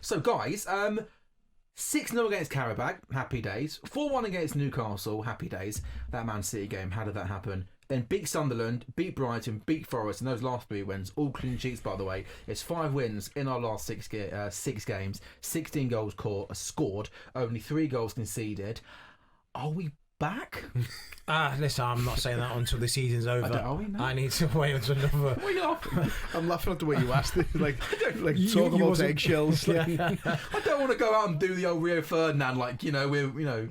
So, guys, 6-0 against Qarabağ, happy days. 4-1 against Newcastle, happy days. That Man City game, how did that happen? Then beat Sunderland, beat Brighton, beat Forest, and those last 3 wins, all clean sheets, by the way. It's 5 wins in our last 6 games, 16 goals scored, only 3 goals conceded. Are we back? Listen, I'm not saying that until the season's over. Are we? No. I need to wait until another. What are you laughing? I'm laughing at the way you asked it. Like talk about eggshells. I don't want to go out and do the old Rio Ferdinand,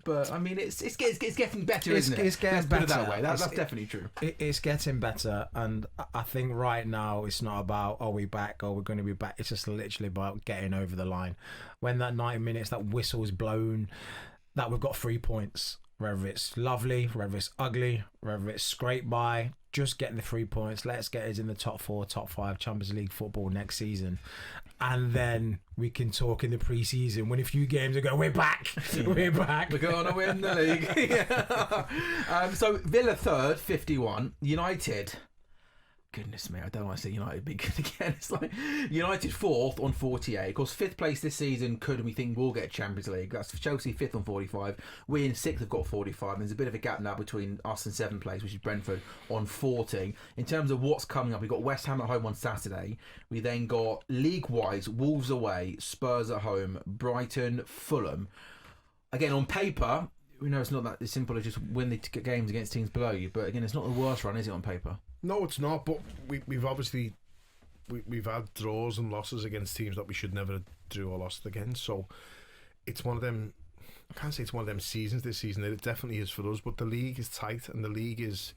but I mean, it's getting better, isn't it? It's getting Let's better. Put it that way. That's definitely true. It's getting better, and I think right now it's not about are we back or we're going to be back. It's just literally about getting over the line. When that 90 minutes, that whistle is blown, that we've got 3 points. Whether it's lovely, whether it's ugly, whether it's scraped by, just getting the 3 points. Let's get us in the top 4, top 5 Champions League football next season. And then we can talk in the pre-season, win a few games and go, we're back. We're back. We're going to win the league. So Villa 3rd, 51. United... Goodness me, I don't want to say United be good again. It's like United 4th on 48. Of course, 5th place this season could, and we think we'll get Champions League. That's Chelsea 5th on 45. We in 6th have got 45. There's a bit of a gap now between us and 7th place, which is Brentford on 40. In terms of what's coming up, we've got West Ham at home on Saturday. We then got league-wise, Wolves away, Spurs at home, Brighton, Fulham. Again, on paper, we know it's not that simple as just win the games against teams below you. But again, it's not the worst run, is it, on paper? No, it's not. But we've obviously we've had draws and losses against teams that we should never have drew or lost against. So it's one of them. I can't say it's one of them seasons this season. It definitely is for us. But the league is tight, and the league is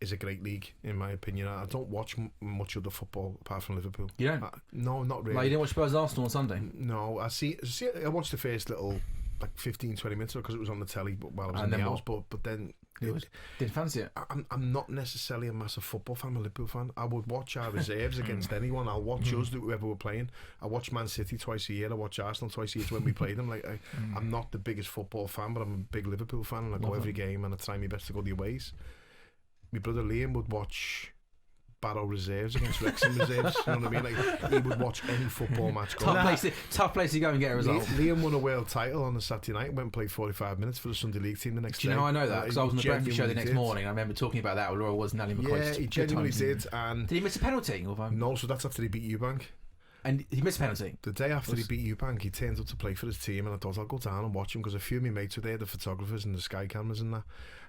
a great league in my opinion. I don't watch much of the football apart from Liverpool. You don't? No, not really. Like you didn't watch Spurs Arsenal on Sunday? No, I watched the first little 15-20 minutes because it was on the telly while I was in the house. But then didn't fancy it. I'm not necessarily a massive football fan. I'm a Liverpool fan. I would watch our reserves against anyone. I'll watch us, whoever we're playing. I watch Man City twice a year. I watch Arsenal twice a year when we play them. I'm not the biggest football fan, but I'm a big Liverpool fan, and I go every game and I try my best to go the aways. My brother Liam would watch Barrow reserves against Wrexham reserves. You know what I mean? Like, he would watch any football match. Tough place to go and get a result. Liam won a world title on a Saturday night and went and played 45 minutes for the Sunday League team the next day. Do you know how I know that? Because I was on the breakfast show the next morning. I remember talking about that with Laura was Nally McCoy. Yeah, he genuinely did. And did he miss a penalty? No, so that's after he beat Eubank. And he missed a penalty? The day after he beat Eubank, he turned up to play for his team, and I thought I'll go down and watch him because a few of my mates were there, the photographers and the sky cameras and that.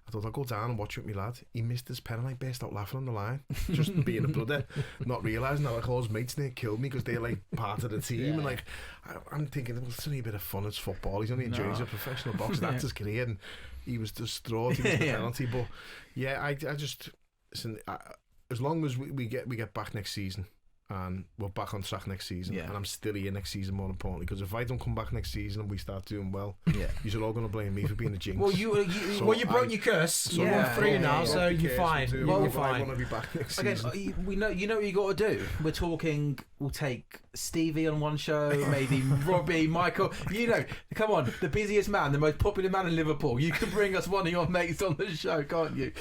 I thought I'll go down and watch with my lad. He missed his pen and I burst out laughing on the line, just being a brother, not realising that all his mates near killed me because they're like part of the team. And I'm thinking, well, it's only a bit of fun, it's football. He's only enjoying his professional boxer. That's his career, and he was distraught. He missed the penalty, but yeah, I just listen. As long as we get back next season. And we're back on track next season, and I'm still here next season, more importantly, because if I don't come back next season and we start doing well, you're all going to blame me for being a jinx. Well, you broke your curse. So you're 3 now, so you're fine. You're fine. I want to be back next season. We know what you got to do. We're talking. We'll take Stevie on one show, maybe Robbie, Michael. Come on, the busiest man, the most popular man in Liverpool. You can bring us one of your mates on the show, can't you?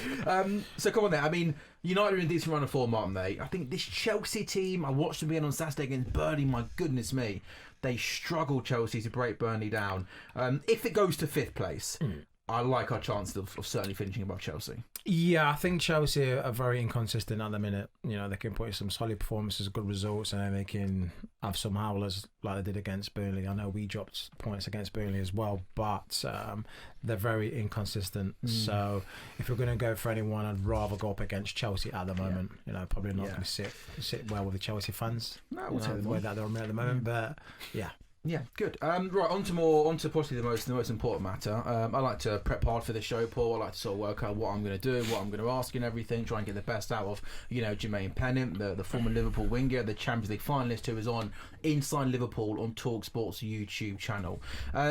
So come on there. I mean, United are in a decent run of form, aren't they? I think this Chelsea team, I watched them again on Saturday against Burnley, my goodness me. They struggled, Chelsea, to break Burnley down. If it goes to 5th place, I like our chances of certainly finishing above Chelsea. Yeah, I think Chelsea are very inconsistent at the minute. They can put in some solid performances, good results, and then they can have some howlers like they did against Burnley. I know we dropped points against Burnley as well, but they're very inconsistent. So if we're going to go for anyone, I'd rather go up against Chelsea at the moment. Probably not going to sit well with the Chelsea fans. No, we'll take the way that they're at the moment, but yeah. Yeah, good. Right, on to possibly the most important matter. I like to prep hard for the show, Paul. I like to sort of work out what I'm going to do, what I'm going to ask you and everything, try and get the best out of, Jermaine Pennant, the former Liverpool winger, the Champions League finalist who is on Inside Liverpool on talkSPORT's YouTube channel.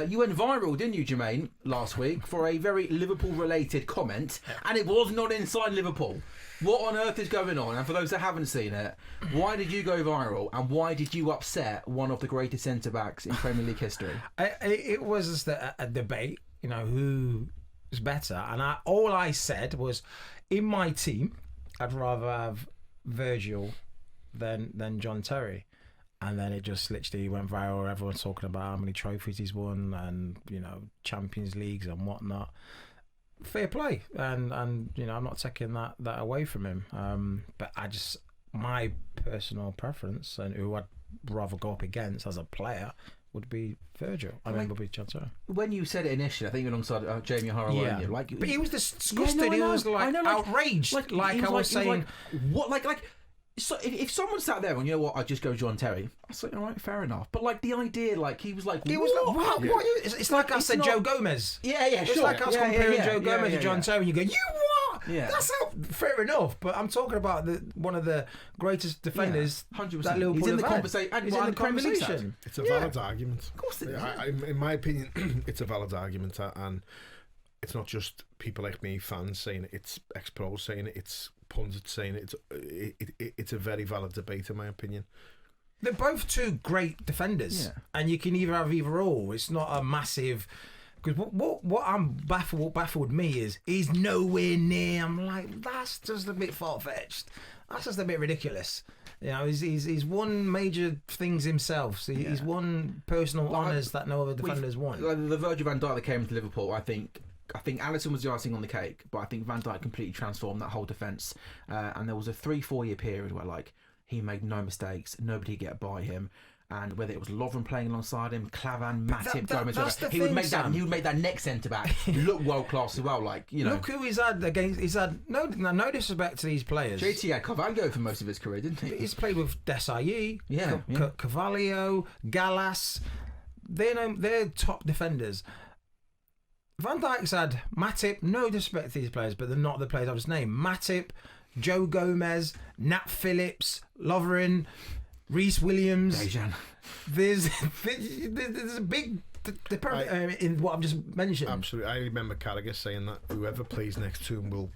You went viral, didn't you, Jermaine, last week for a very Liverpool-related comment, and it was not Inside Liverpool. What on earth is going on? And for those that haven't seen it, why did you go viral and why did you upset one of the greatest centre-backs in Premier League history? It was just a debate, who is better. And all I said was, in my team, I'd rather have Virgil than John Terry. And then it just literally went viral. Everyone's talking about how many trophies he's won and, you know, Champions Leagues and whatnot. Fair play. And you know, I'm not taking that away from him. But my personal preference and who I'd rather go up against as a player would be Virgil. Would be John Terry. When you said it initially, I think you were alongside Jamie O'Hara, weren't you? Like, but he was disgusted. He was outraged. Like I was saying, what? Like. So if someone sat there and, you know what, I'd just go John Terry, I was like, all right, fair enough. But like the idea, like he was like, what? It's like I said, Joe Gomez. Yeah, it's sure. like us comparing Joe Gomez to John Terry, and you go, you what? Yeah, that's fair enough. But I'm talking about one of the greatest defenders. 100%. That Liverpool he's in the conversation. He's in the conversation. It's a valid argument. Of course it is. In my opinion, it's a valid argument, and it's not just people like me, fans, saying it. It's ex-pros saying it. It's pundits saying it. It's a very valid debate, in my opinion. They're both two great defenders, and you can either have either or. It's not a massive. Because what I'm baffled me is he's nowhere near. I'm like, that's just a bit far-fetched. That's just a bit ridiculous. You know, he's won major things himself. So he's won personal honours that no other defenders won. Like the Virgil van Dijk that came to Liverpool, I think Alisson was the icing on the cake, but I think Van Dijk completely transformed that whole defence. And there was a 3-4 year period where like he made no mistakes, nobody could get by him. And whether it was Lovren playing alongside him, Klavan, Matip, Gomez, he would make that next centre back look world class as well. Like, you know, look who he's had against. He's had no disrespect to these players. JT had Cavango for most of his career, didn't he? He's played with Desailly, yeah. Carvalho, Gallas. They're top defenders. Van Dijk's had Matip. No disrespect to these players, but they're not the players I've just named. Matip, Joe Gomez, Nat Phillips, Lovren, Reece Williams. Dejan. There's a big in what I've just mentioned. Absolutely, I remember Carragher saying that whoever plays next to him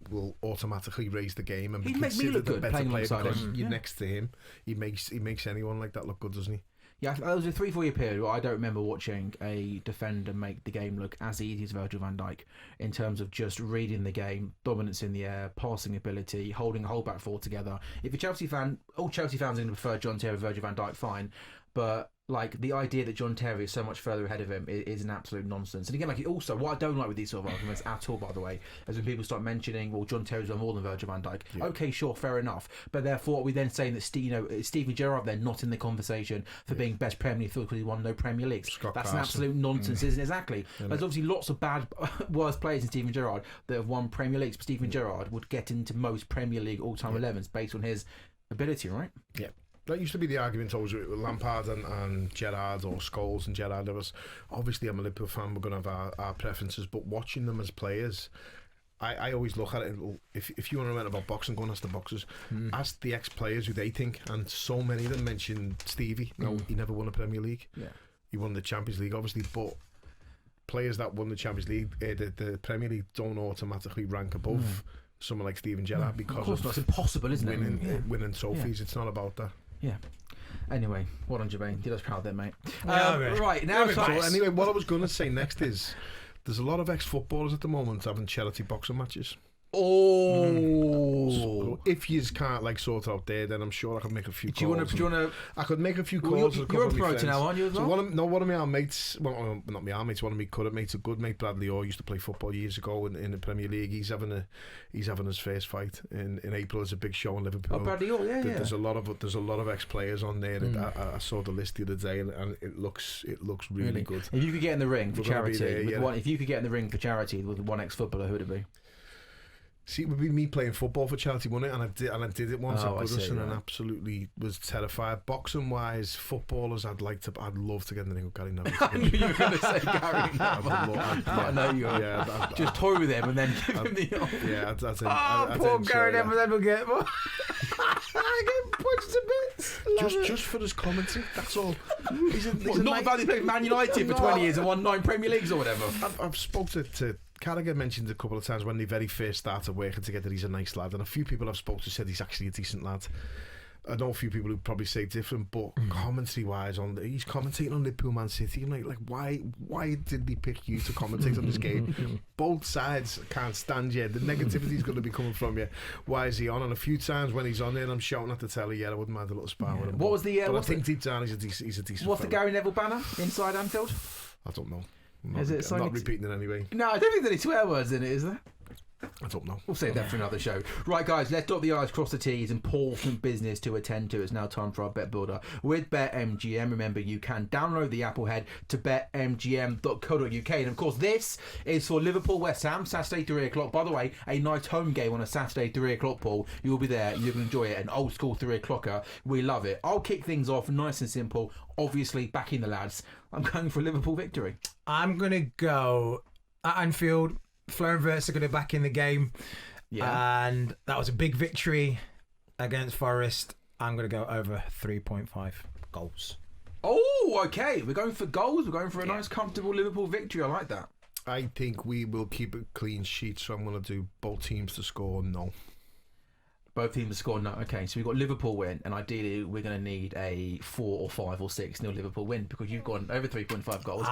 will automatically raise the game and be considered a better player because you're next to him. He makes anyone like that look good, doesn't he? Yeah, there was a 3-4 year period where I don't remember watching a defender make the game look as easy as Virgil van Dijk in terms of just reading the game, dominance in the air, passing ability, holding a whole back four together. If you're a Chelsea fan, all Chelsea fans are going to prefer John Terry, Virgil van Dijk, fine. But like the idea that John Terry is so much further ahead of him is an absolute nonsense. And again, like also what I don't like with these sort of arguments at all, by the way, is when people start mentioning, well, John Terry's done more than Virgil van Dijk. Yeah. Okay, sure, fair enough. But therefore, are we then saying that Steven Gerrard then not in the conversation for being best Premier League because he won no Premier Leagues? That's an absolute nonsense, isn't it? Exactly. There's obviously lots of bad, worse players in Steven Gerrard that have won Premier Leagues, but Steven Gerrard would get into most Premier League all-time 11s based on his ability, right? Yeah. That used to be the argument always with Lampard and Gerrard, or Scholes and Gerrard. There was, obviously I'm a Liverpool fan, we're going to have our preferences, but watching them as players, I always look at it, if you want to learn about boxing, go and ask the boxers, ask the ex-players who they think, and so many of them mentioned Stevie. No, he never won a Premier League. Yeah. He won the Champions League, obviously, but players that won the Champions League, the Premier League don't automatically rank above someone like Steven Gerrard because of it's impossible, isn't it? Winning trophies. It's not about that. Yeah. Anyway, well done, Jermaine. Did us proud there, mate. Right, now. So anyway, what I was going to say next is there's a lot of ex-footballers at the moment having charity boxing matches. Oh, so if you can't like sort it out there, then I'm sure I could make a few calls. Do you want to? I could make a few calls. You're a promoter now, aren't you? As well? So one of my mates, well, not my mates, one of my current mates, a good mate, Bradley Orr, used to play football years ago in the Premier League. He's having his first fight in April. It's a big show in Liverpool. Oh, Bradley Orr, yeah. There's a lot of ex-players on there. I saw the list the other day, and it looks really good. If you could get in the ring for charity, if you could get in the ring for charity with one ex-footballer, who would it be? See, it would be me playing football for charity, wouldn't it? And I did it once at Goodison and absolutely was terrified. Boxing wise, footballers, I'd love to get in the ring with Gary Neville. I knew you were going to say Gary Neville. I know you are. Yeah, just toy with him and then give him the. Yeah, that's it. Poor Gary Neville never get more. I get punched to bits. Just for his commentary, that's all. He's not about to play Man United for 20 years and won 9 Premier Leagues or whatever. I've spoke to Carragher mentioned a couple of times when they very first started working together, he's a nice lad, and a few people I've spoken to said he's actually a decent lad. I know a few people who probably say different, but commentary-wise, he's commentating on Liverpool Man City. I'm like, why did they pick you to commentate on this game? Both sides can't stand you. The negativity's going to be coming from you. Why is he on? And a few times when he's on there, I'm shouting at the telly. Yeah, I wouldn't mind a little spar with him. What was the? But I think deep down he's a decent. What's fella. the Gary Neville banner inside Anfield? I don't know. I'm not repeating it anyway. No, I don't think there's any swear words in it, is there? I don't know. We'll save that for another show. Right, guys, let's dot the I's, cross the T's, and important business to attend to. It's now time for our bet builder with BetMGM. Remember, you can download the app or head to betmgm.co.uk. And of course, this is for Liverpool West Ham, Saturday 3 o'clock. By the way, a nice home game on a Saturday 3 o'clock, Paul. You'll be there. You're going to enjoy it. An old school 3 o'clocker. We love it. I'll kick things off nice and simple. Obviously, backing the lads. I'm going for a Liverpool victory. I'm going to go at Anfield. Flo and Verts are going to back in the game. Yeah. And that was a big victory against Forest. I'm going to go over 3.5 goals. Oh, okay. We're going for goals. We're going for a nice, comfortable Liverpool victory. I like that. I think we will keep a clean sheet, so I'm going to do both teams to score no. Both teams scored no. Okay, so we've got Liverpool win, and ideally we're going to need a 4 or 5 or 6 nil Liverpool win because you've gone over 3.5 goals.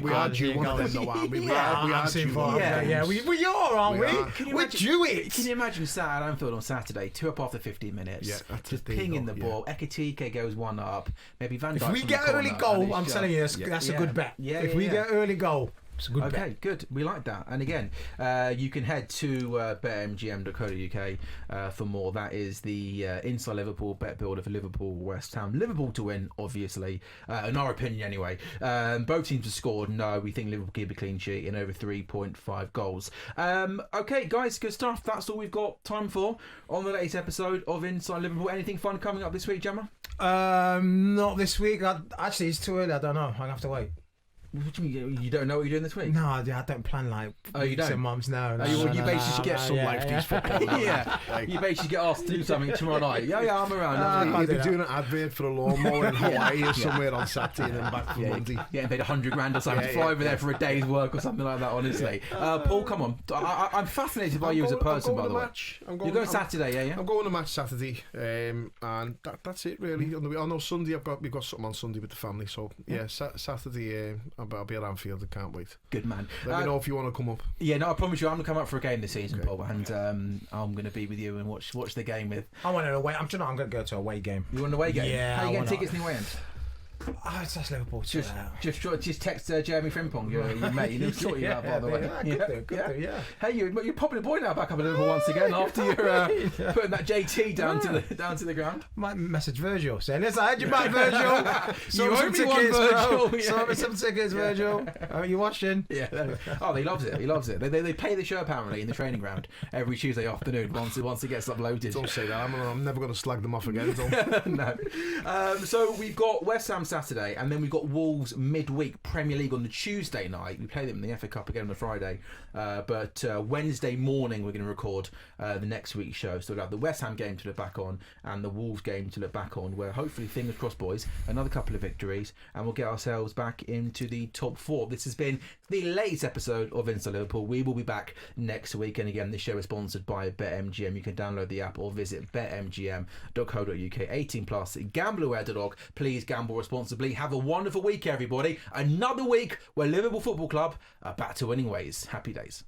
We are due one of them, though, aren't we? We are due one of them. Yeah, we are, aren't we? We're due it. Can you imagine at Anfield on Saturday, 2 up after 15 minutes? Yeah, that's just pinging the ball. Ekitike goes 1 up. Maybe Van Dijk. If we get early goal, I'm telling you, that's a good bet. Yeah, if we get early goal. It's a good bet. Good. We like that. And again, you can head to betmgm.co.uk for more. That is the Inside Liverpool bet builder for Liverpool West Ham. Liverpool to win, obviously, in our opinion anyway. Both teams have scored. No, we think Liverpool keep a clean sheet in over 3.5 goals. Okay, guys, good stuff. That's all we've got time for on the latest episode of Inside Liverpool. Anything fun coming up this week, Gemma? Not this week. Actually, it's too early. I don't know. I'm going to have to wait. What do you mean? You don't know what you're doing this week? No, I don't plan like weeks and months. No, you basically get some life these football. You basically get asked to do something tomorrow night. Yeah, I'm around. You'd be doing an advert for a lawnmower in Hawaii or somewhere on Saturday and then back for Monday. Getting paid $100,000 or something to fly over there for a day's work or something like that. Honestly, Paul, come on. I'm fascinated by you as a person. By the way, you're going Saturday, yeah. I'm going to match Saturday, and that's it really. I know Sunday we've got something on Sunday with the family, so yeah, Saturday. I'll be at Anfield. I can't wait. Good man. Let me know if you want to come up. Yeah, no, I promise you, I'm going to come up for a game this season, Paul, and I'm going to be with you and watch the game with. I want an away. I'm going to go to a away game. You want an away game? Yeah. How are you getting tickets in the away end? It's Liverpool. Just text Jeremy Frimpong, your mate. You know, sort you out, by the way. Yeah. Hey, you're popping a boy now back up at Liverpool once again after you're putting that JT down to the ground. Might message Virgil saying, "Listen, I had your back, Virgil. You owe me one, Virgil. Sort me some tickets, Virgil. Are you watching?" Yeah. Oh, he loves it. He loves it. They play the show apparently in the training ground every Tuesday afternoon once it gets uploaded. Don't say that. I'm never going to slag them off again. No. So we've got West Ham Saturday, and then we've got Wolves midweek Premier League on the Tuesday night. We play them in the FA Cup again on the Friday, but Wednesday morning we're going to record the next week's show. So we'll have the West Ham game to look back on and the Wolves game to look back on, where hopefully, fingers crossed, boys, another couple of victories and we'll get ourselves back into the top 4. This has been the latest episode of Inside Liverpool. We will be back next week, and again, this show is sponsored by BetMGM. You can download the app or visit betmgm.co.uk. 18+. Gamble aware the dog. Please gamble responsibly. Have a wonderful week, everybody. Another week where Liverpool Football Club are back to winning ways. Happy days.